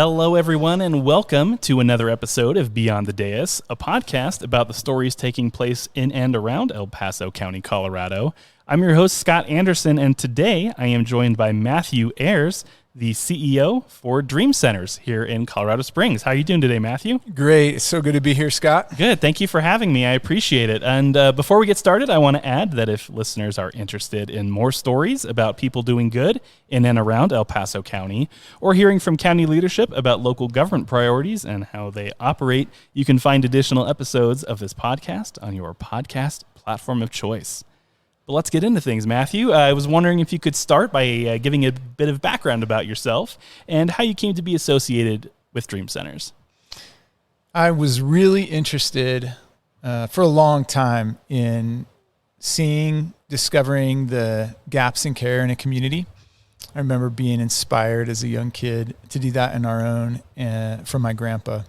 Hello, everyone, and welcome to another episode of Beyond the Dais, a podcast about the stories taking place in and around El Paso County, Colorado. I'm your host, Scott Anderson, and today I am joined by Matthew Ayers, the CEO for Dream Centers here in Colorado Springs. How are you doing today, Matthew? Great. It's so good to be here, Scott. Good. Thank you for having me. I appreciate it. And before we get started, I want to add that if listeners are interested in more stories about people doing good in and around El Paso County, or hearing from county leadership about local government priorities and how they operate, you can find additional episodes of this podcast on your podcast platform of choice. But let's get into things, Matthew. I was wondering if you could start by giving a bit of background about yourself and how you came to be associated with Dream Centers. I was really interested for a long time in discovering the gaps in care in a community. I remember being inspired as a young kid to do that on our own from my grandpa.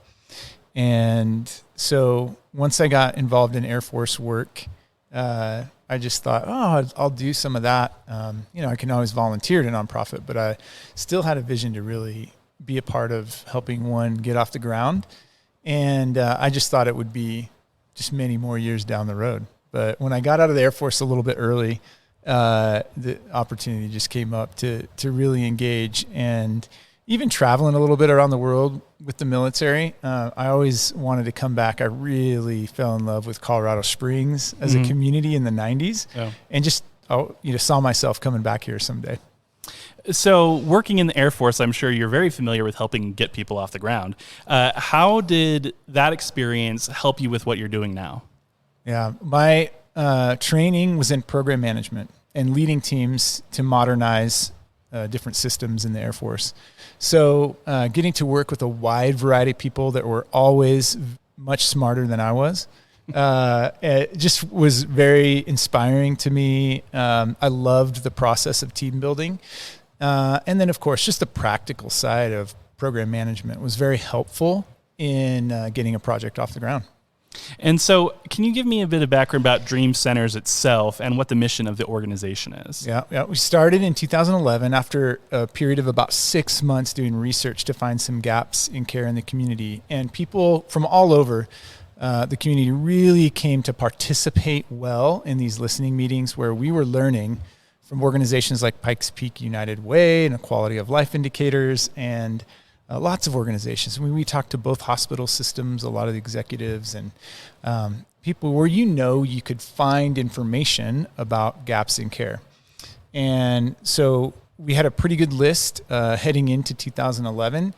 And so once I got involved in Air Force work, I just thought, I'll do some of that. I can always volunteer at a nonprofit, but I still had a vision to really be a part of helping one get off the ground. And I just thought it would be just many more years down the road. But when I got out of the Air Force a little bit early, the opportunity just came up to really engage, and even traveling a little bit around the world with the military. I always wanted to come back. I really fell in love with Colorado Springs as a community in the 90s, and just saw myself coming back here someday. So working in the Air Force, I'm sure you're very familiar with helping get people off the ground. How did that experience help you with what you're doing now? Yeah, my training was in program management and leading teams to modernize different systems in the Air Force. So getting to work with a wide variety of people that were always much smarter than I was, it just was very inspiring to me. I loved the process of team building. And then, of course, just the practical side of program management was very helpful in getting a project off the ground. And so can you give me a bit of background about Dream Centers itself and what the mission of the organization is? Yeah. We started in 2011 after a period of about 6 months doing research to find some gaps in care in the community. And people from all over the community really came to participate well in these listening meetings where we were learning from organizations like Pikes Peak United Way and Quality of Life Indicators and lots of organizations. We talked to both hospital systems, a lot of the executives, and people where you could find information about gaps in care. And so we had a pretty good list heading into 2011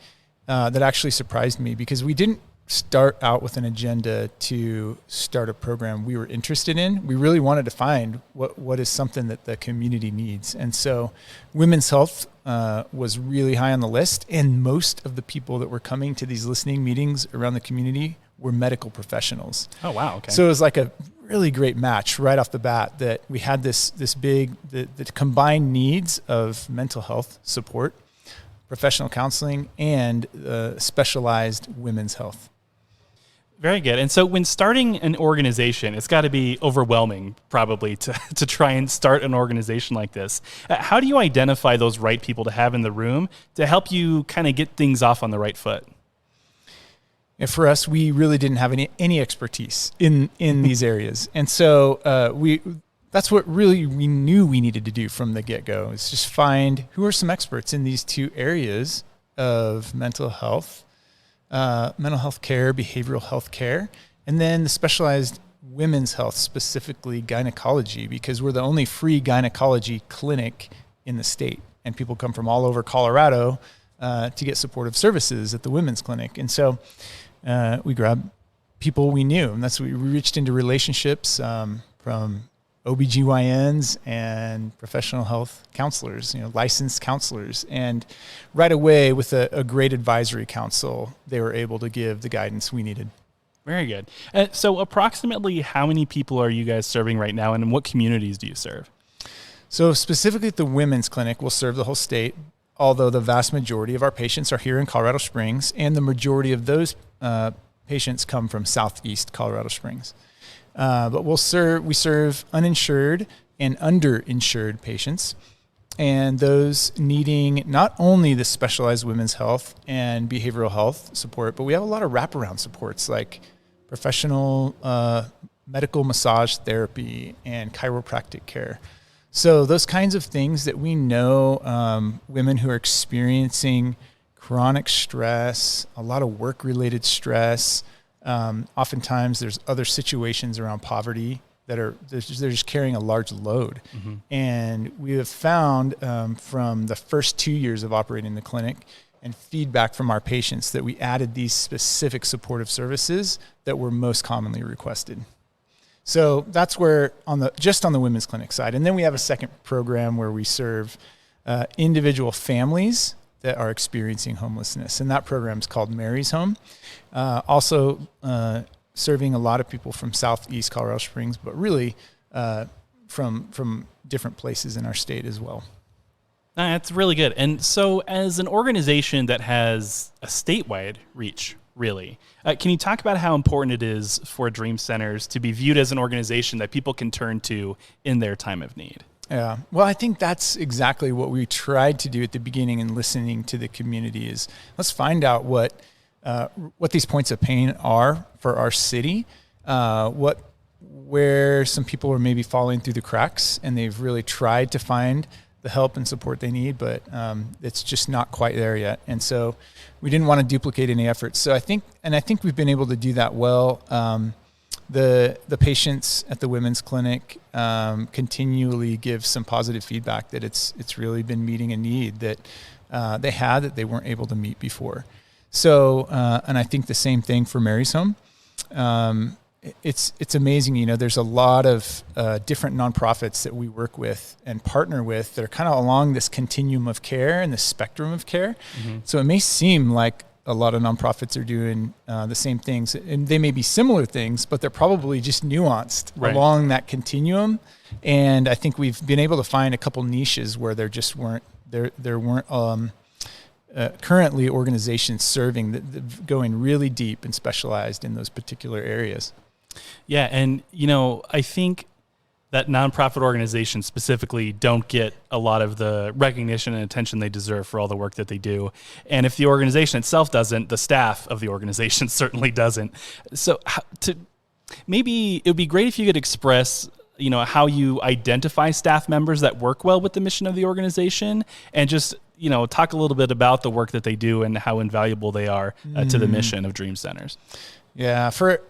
that actually surprised me, because we didn't start out with an agenda to start a program we were interested in. We really wanted to find what is something that the community needs. And so women's health was really high on the list, and most of the people that were coming to these listening meetings around the community were medical professionals. Oh, wow. Okay. So it was like a really great match right off the bat that we had this big, the combined needs of mental health support, professional counseling, and specialized women's health. Very good. And so when starting an organization, it's got to be overwhelming probably to try and start an organization like this. How do you identify those right people to have in the room to help you kind of get things off on the right foot? And for us, we really didn't have any expertise in these areas. And so that's what really we knew we needed to do from the get-go, is just find who are some experts in these two areas of mental health care, behavioral health care, and then the specialized women's health, specifically gynecology, because we're the only free gynecology clinic in the state. And people come from all over Colorado to get supportive services at the women's clinic. And so we grabbed people we knew, and that's what we reached into relationships from OBGYNs and professional health counselors, licensed counselors. And right away, with a great advisory council, they were able to give the guidance we needed. Very good. So approximately how many people are you guys serving right now, and in what communities do you serve? So specifically at the women's clinic, we'll serve the whole state, although the vast majority of our patients are here in Colorado Springs, and the majority of those patients come from southeast Colorado Springs. But we serve uninsured and underinsured patients. and those needing not only the specialized women's health and behavioral health support, but we have a lot of wraparound supports like professional medical massage therapy and chiropractic care. So those kinds of things that we know women who are experiencing chronic stress, a lot of work-related stress, oftentimes there's other situations around poverty that they're just carrying a large load. Mm-hmm. And we have found from the first 2 years of operating the clinic and feedback from our patients that we added these specific supportive services that were most commonly requested. So that's where just on the women's clinic side. And then we have a second program where we serve individual families that are experiencing homelessness. And that program is called Mary's Home. Also serving a lot of people from Southeast Colorado Springs, but really from different places in our state as well. That's really good. And so as an organization that has a statewide reach, really, can you talk about how important it is for Dream Centers to be viewed as an organization that people can turn to in their time of need? Yeah, well, I think that's exactly what we tried to do at the beginning in listening to the community is let's find out what these points of pain are for our city, where some people are maybe falling through the cracks and they've really tried to find the help and support they need, but it's just not quite there yet. And so we didn't want to duplicate any efforts. So I think we've been able to do that well. The patients at the women's clinic continually give some positive feedback that it's really been meeting a need that that they weren't able to meet before. So and I think the same thing for Mary's Home. It's amazing, there's a lot of different nonprofits that we work with and partner with that are kind of along this continuum of care and the spectrum of care. Mm-hmm. So it may seem like a lot of nonprofits are doing the same things, and they may be similar things, but they're probably just nuanced along that continuum. And I think we've been able to find a couple niches where there weren't currently organizations serving that going really deep and specialized in those particular areas. Yeah, and I think that nonprofit organizations specifically don't get a lot of the recognition and attention they deserve for all the work that they do. And if the organization itself doesn't, the staff of the organization certainly doesn't. So maybe it would be great if you could express, how you identify staff members that work well with the mission of the organization, and just, talk a little bit about the work that they do and how invaluable they are to the mission of Dream Centers. Yeah, for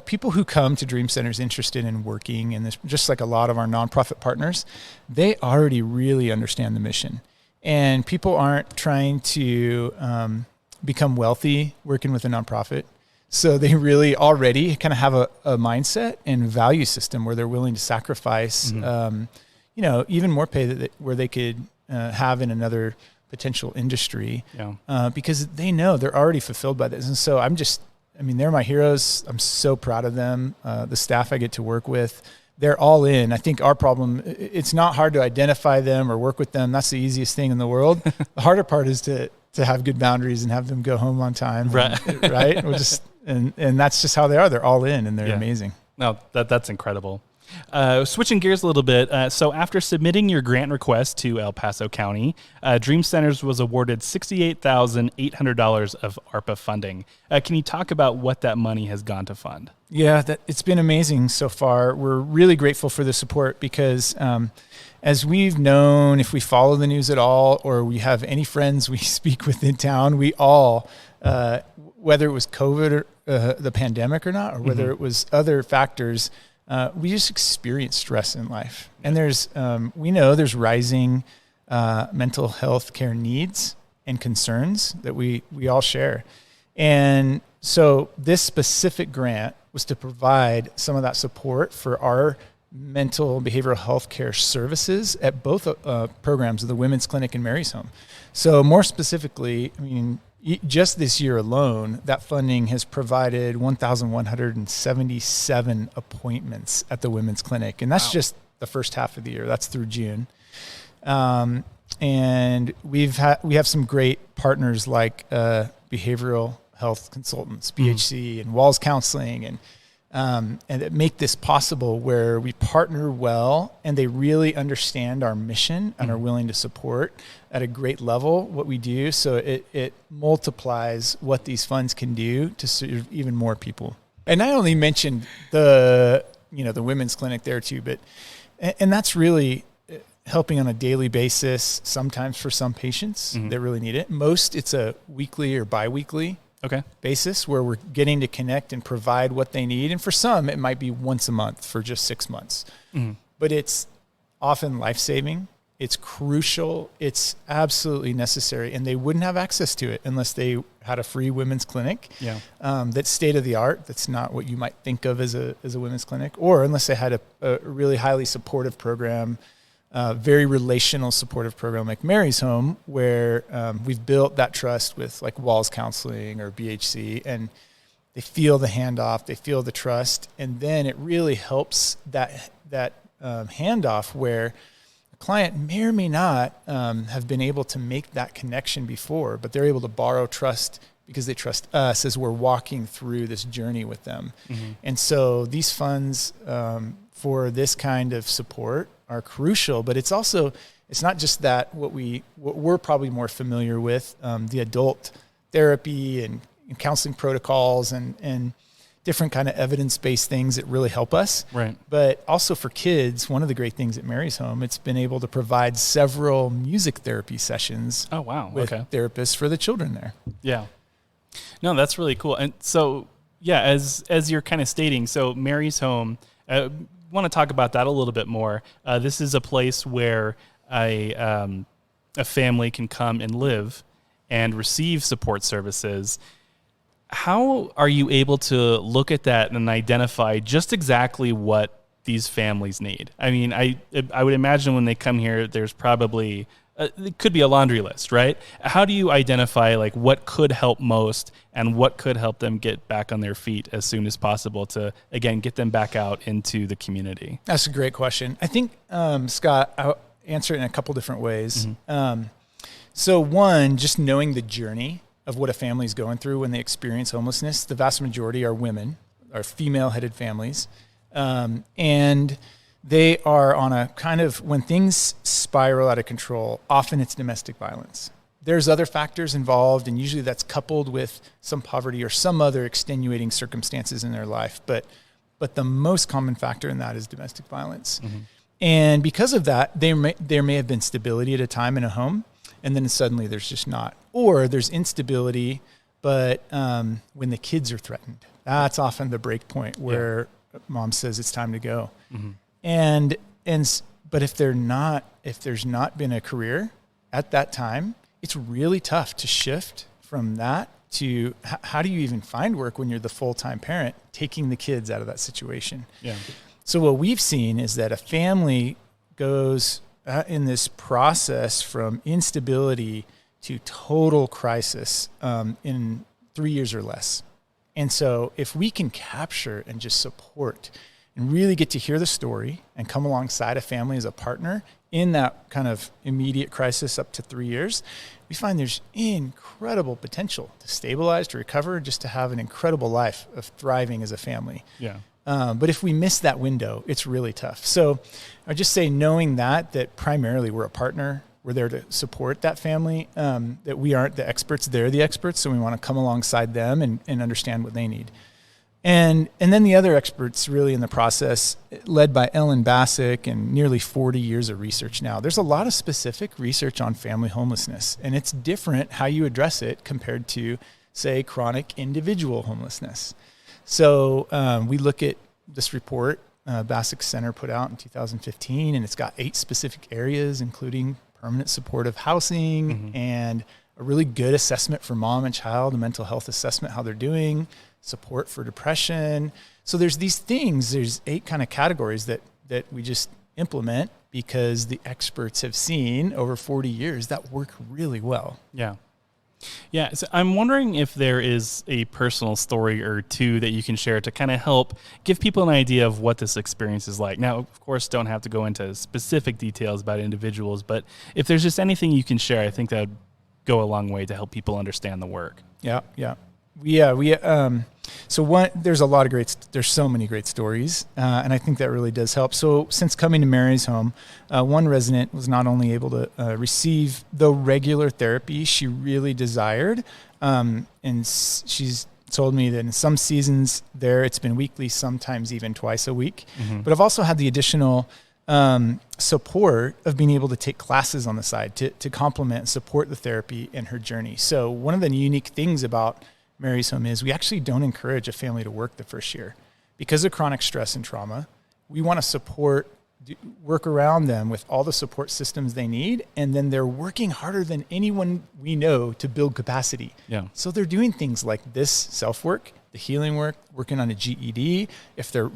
people who come to Dream Centers interested in working in this, just like a lot of our nonprofit partners, they already really understand the mission. And people aren't trying to become wealthy working with a nonprofit. So they really already kind of have a mindset and value system where they're willing to sacrifice, even more pay where they could have in another potential industry, because they know they're already fulfilled by this. And so they're my heroes. I'm so proud of them. The staff I get to work with, they're all in. I think our problem, it's not hard to identify them or work with them. That's the easiest thing in the world. The harder part is to have good boundaries and have them go home on time. Right. Right. And that's just how they are. They're all in and they're amazing. No, that's incredible. Switching gears a little bit. So after submitting your grant request to El Paso County, Dream Centers was awarded $68,800 of ARPA funding. Can you talk about what that money has gone to fund? Yeah, it's been amazing so far. We're really grateful for the support because as we've known, if we follow the news at all, or we have any friends we speak with in town, we all, whether it was COVID or the pandemic or not, or whether it was other factors, we just experience stress in life. And we know there's rising mental health care needs and concerns that we all share. And so this specific grant was to provide some of that support for our mental behavioral health care services at both programs of the Women's Clinic and Mary's Home. So more specifically, just this year alone, that funding has provided 1,177 appointments at the Women's Clinic. And that's just the first half of the year. That's through June. And we have some great partners like behavioral health consultants, BHC, and Walls Counseling. And and that make this possible, where we partner well and they really understand our mission and are willing to support at a great level what we do. So it multiplies what these funds can do to serve even more people. And I only mentioned the women's clinic there too, and that's really helping on a daily basis, sometimes for some patients that really need it. Most it's a weekly or biweekly basis where we're getting to connect and provide what they need. And for some, it might be once a month for just 6 months. But it's often life-saving. It's crucial. It's absolutely necessary. And they wouldn't have access to it unless they had a free women's clinic that's state-of-the-art. That's not what you might think of as a women's clinic. Or unless they had a really highly supportive program, very relational supportive program like Mary's Home, where we've built that trust with like Walls Counseling or BHC, and they feel the handoff, they feel the trust, and then it really helps that handoff where the client may or may not have been able to make that connection before, but they're able to borrow trust because they trust us as we're walking through this journey with them. And so these funds for this kind of support are crucial, but it's not just that what we're probably more familiar with, the adult therapy and counseling protocols and different kind of evidence-based things that really help us. Right. But also for kids, one of the great things at Mary's Home, it's been able to provide several music therapy sessions with therapists for the children there. Yeah. No, that's really cool. And so, yeah, as you're kind of stating, so Mary's Home, want to talk about that a little bit more. This is a place where a family can come and live and receive support services. How are you able to look at that and identify just exactly what these families need? I mean, I would imagine when they come here, there's probably it could be a laundry list, right? How do you identify like what could help most and what could help them get back on their feet as soon as possible to, again, get them back out into the community? That's a great question. I think, Scott, I'll answer it in a couple different ways. So one, just knowing the journey of what a family is going through when they experience homelessness. The vast majority are women, are female-headed families. And they are on a kind of, when things spiral out of control, often it's domestic violence. There's other factors involved, and usually that's coupled with some poverty or some other extenuating circumstances in their life. But the most common factor in that is domestic violence. And because of that, there may have been stability at a time in a home, and then suddenly there's just not. Or there's instability, but when the kids are threatened, that's often the break point where mom says it's time to go. But if there's not been a career at that time, it's really tough to shift from that to how do you even find work when you're the full-time parent taking the kids out of that situation? So what we've seen is that a family goes in this process from instability to total crisis in 3 years or less. And so if we can capture and just support and really get to hear the story and come alongside a family as a partner in that kind of immediate crisis up to 3 years, we find there's incredible potential to stabilize, to recover, just to have an incredible life of thriving as a family. But if we miss that window, it's really tough. So I just say knowing that primarily we're a partner, we're there to support that family, that we aren't the experts, they're the experts, so we want to come alongside them and understand what they need. And then the other experts really in the process, led by Ellen Bassick and nearly 40 years of research now. There's a lot of specific research on family homelessness, and it's different how you address it compared to, say, chronic individual homelessness. So we look at this report Bassick Center put out in 2015, and it's got 8 specific areas, including permanent supportive housing and a really good assessment for mom and child, a mental health assessment, how they're doing, support for depression. So there's these things, there's 8 kind of categories that we just implement because the experts have seen over 40 years that work really well. Yeah, so I'm wondering if there is a personal story or two that you can share to kind of help give people an idea of what this experience is like. Now, of course, don't have to go into specific details about individuals, but if there's just anything you can share, I think that would go a long way to help people understand the work. there's so many great stories, and I think that really does help. So since coming to Mary's home, one resident was not only able to receive the regular therapy she really desired, and she's told me that in some seasons there it's been weekly, sometimes even twice a week. But I've also had the additional support of being able to take classes on the side to complement and support the therapy in her journey. So one of the unique things about Mary's home is we actually don't encourage a family to work the first year. Because of chronic stress and trauma, we want to work around them with all the support systems they need, and then they're working harder than anyone we know to build capacity. Yeah. So they're doing things like this self-work, the healing work, working on a GED,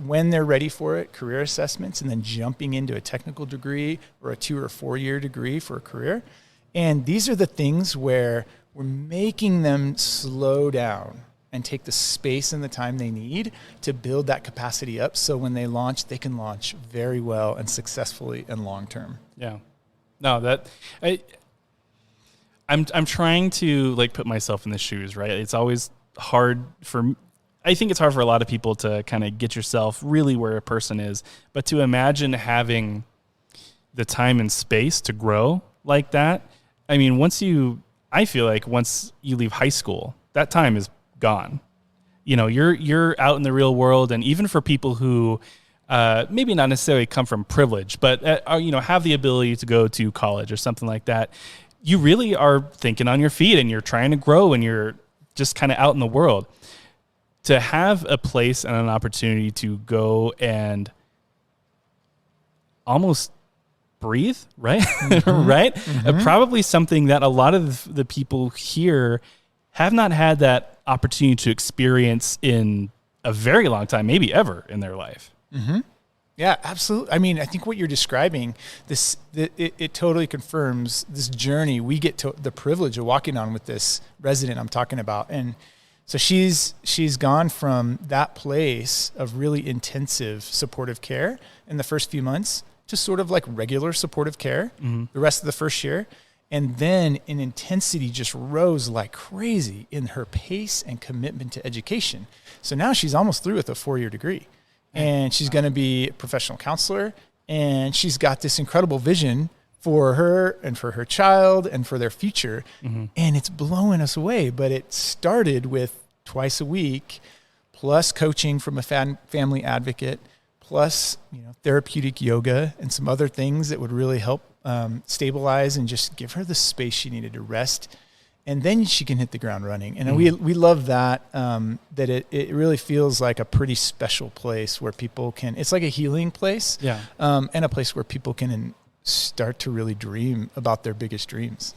when they're ready for it, career assessments, and then jumping into a technical degree or a 2 or 4 year degree for a career. And these are the things where we're making them slow down and take the space and the time they need to build that capacity up, so when they launch, they can launch very well and successfully and long term. Yeah. No, I'm trying to like put myself in the shoes, right? It's always hard I think it's hard for a lot of people to kind of get yourself really where a person is, but to imagine having the time and space to grow like that. I mean, I feel like once you leave high school, that time is gone. You know, you're out in the real world, and even for people who maybe not necessarily come from privilege, but have the ability to go to college or something like that, you really are thinking on your feet, and you're trying to grow, and you're just kind of out in the world. To have a place and an opportunity to go and almost breathe, right? Right? Probably something that a lot of the people here have not had that opportunity to experience in a very long time, maybe ever in their life. Yeah, absolutely. I mean, I think what you're describing, it totally confirms this journey we get to the privilege of walking on with this resident I'm talking about. And so she's gone from that place of really intensive supportive care in the first few months to sort of like regular supportive care the rest of the first year. And then in intensity just rose like crazy in her pace and commitment to education. So now she's almost through with a 4-year degree, and she's going to be a professional counselor, and she's got this incredible vision for her and for her child and for their future. And it's blowing us away. But it started with twice a week, plus coaching from a family advocate, plus therapeutic yoga and some other things that would really help stabilize and just give her the space she needed to rest. And then she can hit the ground running. And we love that, that it really feels like a pretty special place where people can, it's like a healing place, and a place where people can start to really dream about their biggest dreams.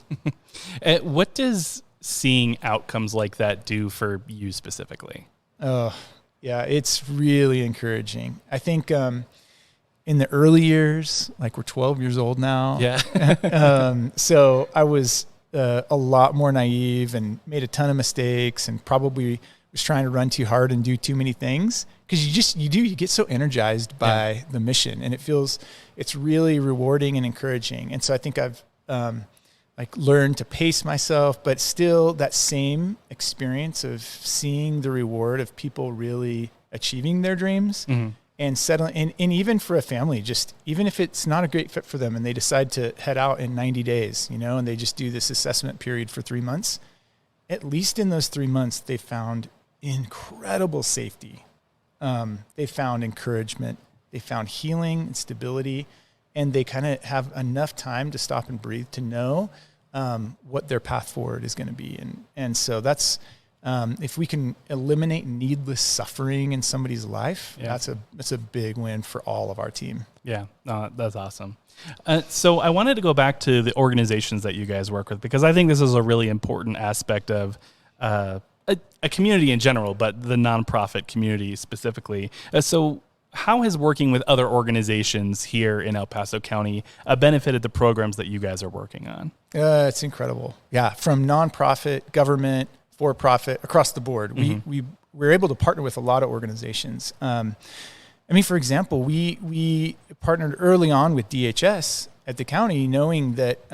What does seeing outcomes like that do for you specifically? Oh, yeah, it's really encouraging. I think in the early years, like we're 12 years old now. Yeah. So I was a lot more naive and made a ton of mistakes, and probably was trying to run too hard and do too many things, because you get so energized by the mission, and it's really rewarding and encouraging. And so I think I've learned to pace myself, but still that same experience of seeing the reward of people really achieving their dreams and settling. And even for a family, just even if it's not a great fit for them and they decide to head out in 90 days, and they just do this assessment period for 3 months, at least in those 3 months, they found incredible safety. They found encouragement, they found healing and stability, and they kind of have enough time to stop and breathe to know what their path forward is going to be. And so that's, if we can eliminate needless suffering in somebody's life, that's a big win for all of our team. Yeah, that's awesome. So I wanted to go back to the organizations that you guys work with, because I think this is a really important aspect of a community in general, but the nonprofit community specifically. So how has working with other organizations here in El Paso County benefited the programs that you guys are working on? It's incredible. Yeah, from nonprofit, government, for-profit, across the board. We're able to partner with a lot of organizations. For example, we partnered early on with DHS at the county, knowing that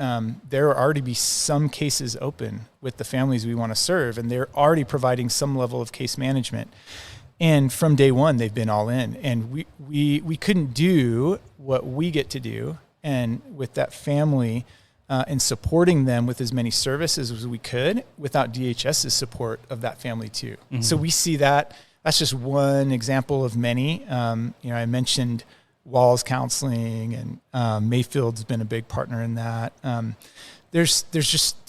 there will already be some cases open with the families we want to serve, and they're already providing some level of case management. And from day one, they've been all in, and we couldn't do what we get to do, and with that family and supporting them with as many services as we could without DHS's support of that family too. Mm-hmm. So we see that. That's just one example of many. I mentioned Walls Counseling, and Mayfield's been a big partner in that. There's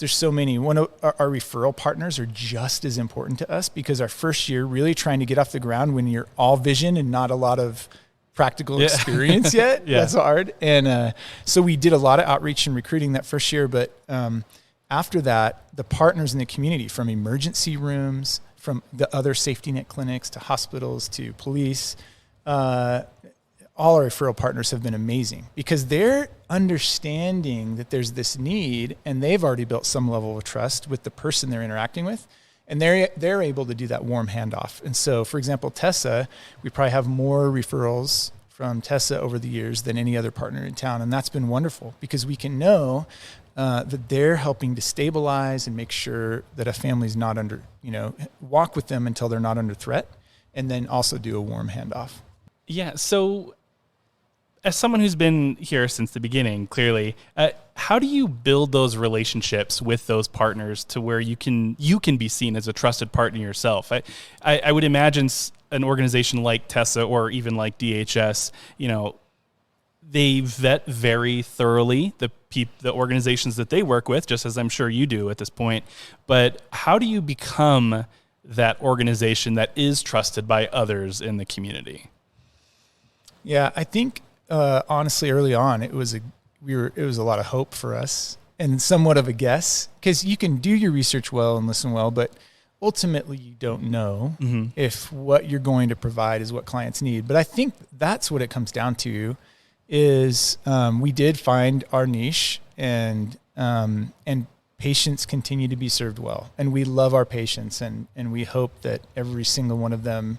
so many. One of our referral partners are just as important to us, because our first year really trying to get off the ground when you're all vision and not a lot of practical experience yet. Yeah. That's hard. And so we did a lot of outreach and recruiting that first year. But after that, the partners in the community, from emergency rooms, from the other safety net clinics to hospitals to police, all our referral partners have been amazing, because they're understanding that there's this need, and they've already built some level of trust with the person they're interacting with. And they're able to do that warm handoff. And so, for example, Tessa, we probably have more referrals from Tessa over the years than any other partner in town. And that's been wonderful, because we can know that they're helping to stabilize and make sure that a family's not under, walk with them until they're not under threat, and then also do a warm handoff. Yeah. So as someone who's been here since the beginning, clearly, how do you build those relationships with those partners to where you can be seen as a trusted partner yourself? I would imagine an organization like Tessa, or even like DHS, they vet very thoroughly the organizations that they work with, just as I'm sure you do at this point. But how do you become that organization that is trusted by others in the community? Yeah, I think honestly, early on, it was a lot of hope for us, and somewhat of a guess, because you can do your research well and listen well, but ultimately you don't know if what you're going to provide is what clients need. But I think that's what it comes down to, is we did find our niche, and patients continue to be served well, and we love our patients, and we hope that every single one of them,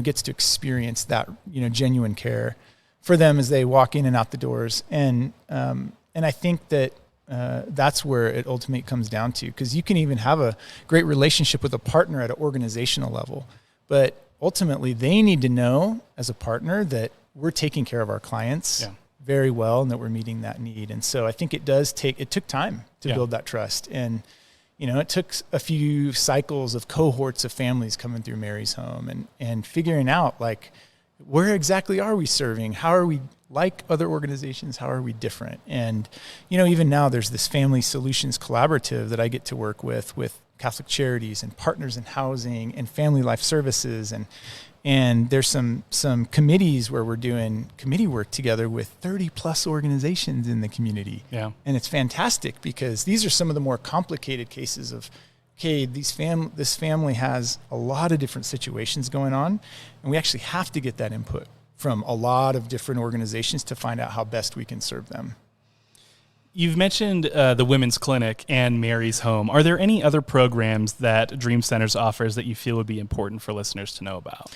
gets to experience that, genuine care for them as they walk in and out the doors. And I think that that's where it ultimately comes down to, because you can even have a great relationship with a partner at an organizational level, but ultimately they need to know as a partner that we're taking care of our clients very well, and that we're meeting that need. And so I think it took time to build that trust. And, it took a few cycles of cohorts of families coming through Mary's Home and figuring out, like, where exactly are we serving? How are we like other organizations? How are we different? And, even now there's this Family Solutions Collaborative that I get to work with Catholic Charities and Partners in Housing and Family Life Services. And there's some committees where we're doing committee work together with 30 plus organizations in the community. Yeah. And it's fantastic, because these are some of the more complicated cases of, okay, this family has a lot of different situations going on, and we actually have to get that input from a lot of different organizations to find out how best we can serve them. You've mentioned the Women's Clinic and Mary's Home. Are there any other programs that Dream Centers offers that you feel would be important for listeners to know about?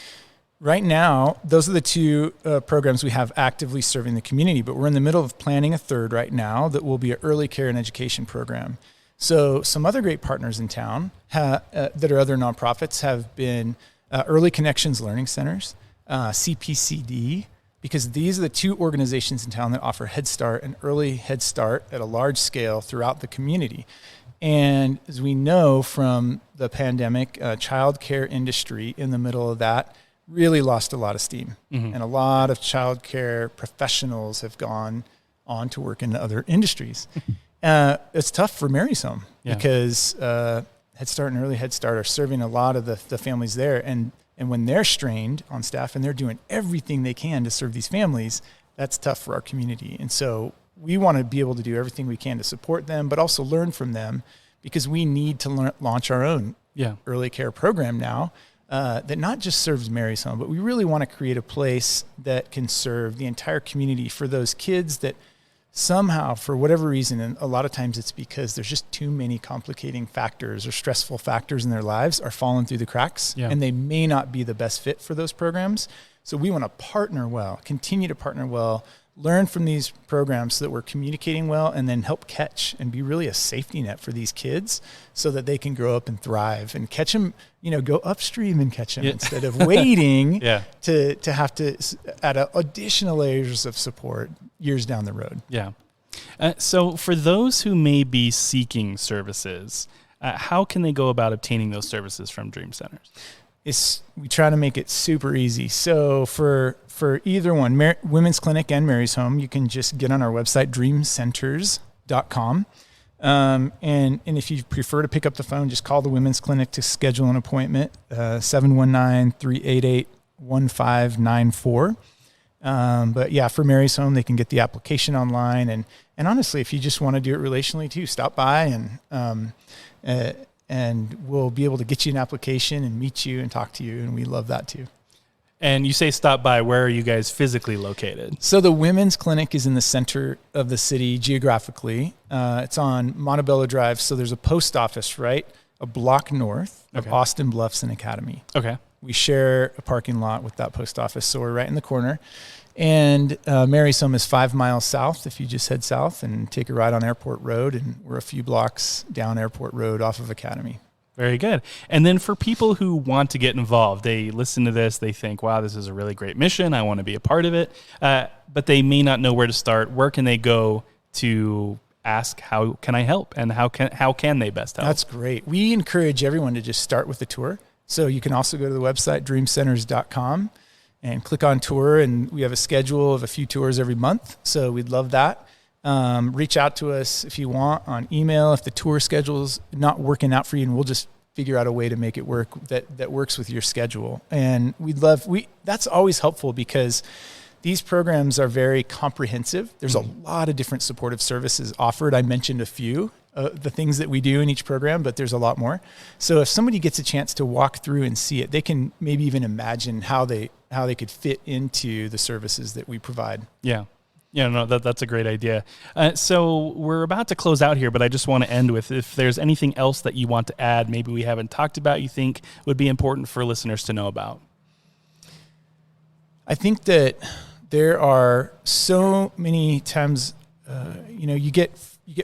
Right now, those are the two programs we have actively serving the community, but we're in the middle of planning a third right now that will be an early care and education program. So some other great partners in town that are other nonprofits have been Early Connections Learning Centers, CPCD, because these are the two organizations in town that offer Head Start and Early Head Start at a large scale throughout the community. And as we know from the pandemic, child care industry in the middle of that really lost a lot of steam. And a lot of child care professionals have gone on to work in other industries. It's tough for Mary's Home because Head Start and Early Head Start are serving a lot of the families there. And when they're strained on staff and they're doing everything they can to serve these families, that's tough for our community. And so we want to be able to do everything we can to support them, but also learn from them, because we need to launch our own early care program now that not just serves Mary's Home, but we really want to create a place that can serve the entire community for those kids that somehow, for whatever reason, and a lot of times it's because there's just too many complicating factors or stressful factors in their lives, are falling through the cracks, and they may not be the best fit for those programs. So we want to partner well, continue to partner well, learn from these programs so that we're communicating well, and then help catch and be really a safety net for these kids so that they can grow up and thrive and catch them, go upstream and catch them instead of waiting to have to add additional layers of support years down the road. Yeah. So for those who may be seeking services, how can they go about obtaining those services from Dream Centers? We try to make it super easy. So for either one, Women's Clinic and Mary's Home, you can just get on our website, dreamcenters.com. And if you prefer to pick up the phone, just call the Women's Clinic to schedule an appointment, 719-388-1594. But yeah, for Mary's Home, they can get the application online. And honestly, if you just want to do it relationally too, stop by and we'll be able to get you an application and meet you and talk to you. And we love that too. And you say stop by. Where are you guys physically located? So the Women's Clinic is in the center of the city geographically. It's on Montebello Drive. So there's a post office, right? A block north of Austin Bluffs and Academy. Okay. We share a parking lot with that post office. So we're right in the corner. And Mary's Home is 5 miles south if you just head south and take a ride on Airport Road. And we're a few blocks down Airport Road off of Academy. Very good. And then for people who want to get involved, they listen to this, they think, wow, this is a really great mission. I want to be a part of it. But they may not know where to start. Where can they go to ask, how can I help? And how can they best help? That's great. We encourage everyone to just start with the tour. So you can also go to the website, dreamcenters.com, and click on tour. And we have a schedule of a few tours every month. So we'd love that. Reach out to us if you want on email, if the tour schedule's not working out for you, and we'll just figure out a way to make it work that works with your schedule. And that's always helpful because these programs are very comprehensive. There's a lot of different supportive services offered. I mentioned a few, the things that we do in each program, but there's a lot more. So if somebody gets a chance to walk through and see it, they can maybe even imagine how they could fit into the services that we provide. Yeah. Yeah, no, that's a great idea. So we're about to close out here, but I just want to end with, if there's anything else that you want to add, maybe we haven't talked about, you think would be important for listeners to know about. I think that there are so many times, you get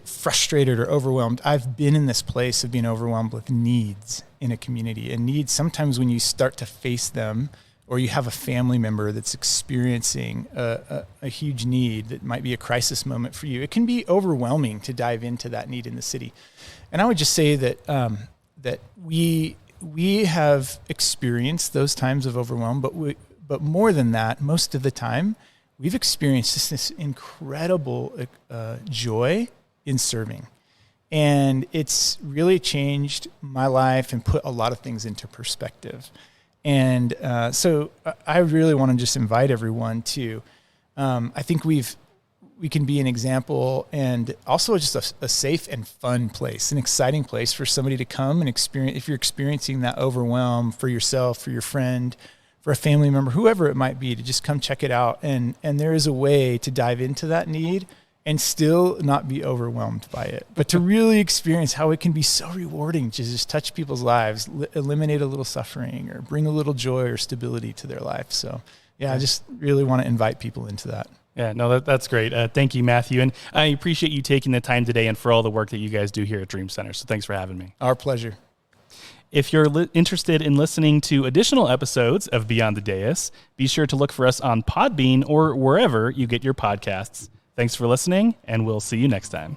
frustrated or overwhelmed. I've been in this place of being overwhelmed with needs in a community, and needs sometimes when you start to face them, or you have a family member that's experiencing a huge need that might be a crisis moment for you, it can be overwhelming to dive into that need in the city. And I would just say that that we have experienced those times of overwhelm, but more than that, most of the time, we've experienced just this incredible joy in serving. And it's really changed my life and put a lot of things into perspective. And so I really want to just invite everyone to, I think we can be an example and also just a safe and fun place, an exciting place for somebody to come and experience. If you're experiencing that overwhelm for yourself, for your friend, for a family member, whoever it might be, to just come check it out. And there is a way to dive into that need and still not be overwhelmed by it, but to really experience how it can be so rewarding to just touch people's lives, eliminate a little suffering, or bring a little joy or stability to their life. So yeah, I just really want to invite people into that. Yeah, no, that's great. Thank you, Matthew. And I appreciate you taking the time today and for all the work that you guys do here at Dream Center. So thanks for having me. Our pleasure. If you're interested in listening to additional episodes of Beyond the Dais, be sure to look for us on Podbean or wherever you get your podcasts. Thanks for listening, and we'll see you next time.